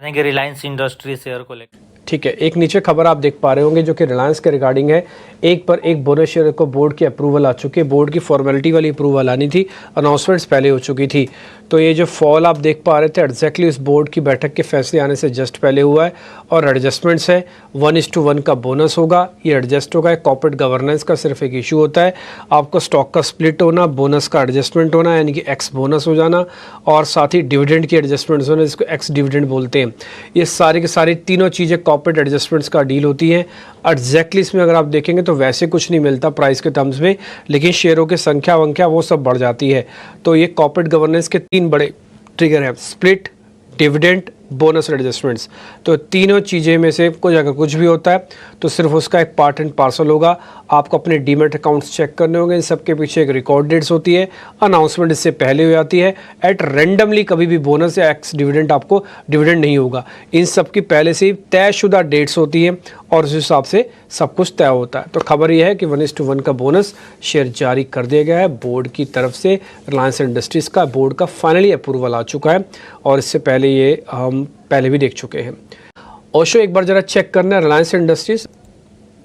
कि Reliance industry share को लेकर। ठीक है, एक नीचे खबर आप देख पा रहे होंगे जो कि रिलायंस के रिगार्डिंग है। एक पर एक बोनस शेयर को बोर्ड की अप्रूवल आ चुकी है। बोर्ड की फॉर्मेलिटी वाली अप्रूवल आनी थी, अनाउंसमेंट्स पहले हो चुकी थी। तो ये जो फॉल आप देख पा रहे थे एग्जैक्टली उस बोर्ड की बैठक के फैसले आने से जस्ट पहले हुआ है। और एडजस्टमेंट्स है, 1:1 का बोनस होगा, ये एडजस्ट होगा। कॉर्पोरेट गवर्नेंस का सिर्फ एक इशू होता है, आपको स्टॉक का स्प्लिट होना, बोनस का एडजस्टमेंट होना यानी कि एक्स बोनस हो जाना, और साथ ही डिविडेंड की एडजस्टमेंट्स होना जिसको एक्स डिविडेंड बोलते हैं। ये सारी की सारी तीनों चीज़ें कॉर्पोरेट एडजस्टमेंट्स का डील होती हैं। एग्जैक्टली इसमें अगर आप देखेंगे तो वैसे कुछ नहीं मिलता प्राइस के टर्म्स में, लेकिन शेयरों की संख्या वंख्या वो सब बढ़ जाती है। तो ये कॉर्पोरेट गवर्नेंस के 3 बड़े ट्रिगर हैं, स्प्लिट, डिविडेंड, बोनस एडजस्टमेंट्स। तो तीनों चीज़ें में से कुछ अगर कुछ भी होता है तो सिर्फ उसका एक पार्ट एंड पार्सल होगा। आपको अपने डीमेट अकाउंट्स चेक करने होंगे, इन सब के पीछे एक रिकॉर्ड डेट्स होती है, अनाउंसमेंट इससे पहले हो जाती है। एट रेंडमली कभी भी बोनस या एक्स डिविडेंड आपको डिविडेंड नहीं होगा, इन सब की पहले से ही तयशुदा डेट्स होती हैं और उस हिसाब से सब कुछ तय होता है। तो खबर यह है कि 1:1 का बोनस शेयर जारी कर दिया गया है बोर्ड की तरफ से। रिलायंस इंडस्ट्रीज़ का बोर्ड का फाइनली अप्रूवल आ चुका है और इससे पहले ये हम पहले भी देख चुके हैं। ओशो एक बार जरा चेक करना है रिलायंस इंडस्ट्रीज।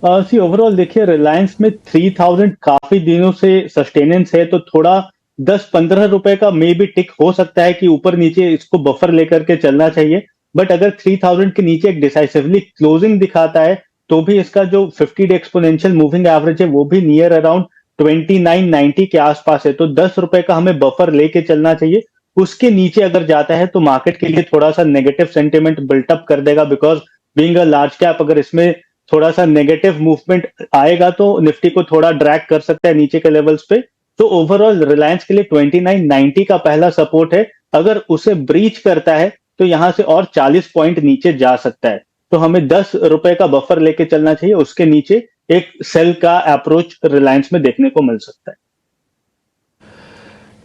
सी ओवरऑल देखिए रिलायंस में 3000 काफी दिनों से सस्टेनेंस है, तो थोड़ा 10-15 रुपए का मे बी टिक हो सकता है कि ऊपर नीचे इसको बफर लेकर के चलना चाहिए। बट अगर 3000 के नीचे एक डिसाइसिवली क्लोजिंग दिखाता है तो भी इसका जो 50 डे एक्सपोनेंशियल मूविंग एवरेज है वो भी नियर अराउंड 2990 के आसपास है। तो 10 रुपए का हमें बफर लेके चलना चाहिए। उसके नीचे अगर जाता है तो मार्केट के लिए थोड़ा सा नेगेटिव सेंटिमेंट बिल्टअप कर देगा, because being a large cap अगर इसमें थोड़ा सा नेगेटिव मूवमेंट आएगा तो निफ्टी को थोड़ा ड्रैग कर सकता है नीचे के लेवल्स पे। तो ओवरऑल रिलायंस के लिए 2990 का पहला सपोर्ट है, अगर उसे ब्रीच करता है तो यहां से और 40 पॉइंट नीचे जा सकता है। तो हमें 10 रुपए का बफर लेके चलना चाहिए, उसके नीचे एक सेल का अप्रोच रिलायंस में देखने को मिल सकता है।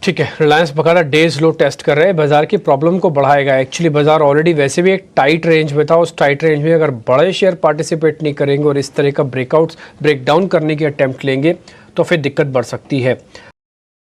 ठीक है, रिलायंस बकायदा डेज लो टेस्ट कर रहे हैं, बाजार की प्रॉब्लम को बढ़ाएगा। एक्चुअली बाजार ऑलरेडी वैसे भी एक टाइट रेंज में था, उस टाइट रेंज में अगर बड़े शेयर पार्टिसिपेट नहीं करेंगे और इस तरह का ब्रेकआउट्स ब्रेकडाउन करने की अटेम्प्ट लेंगे तो फिर दिक्कत बढ़ सकती है।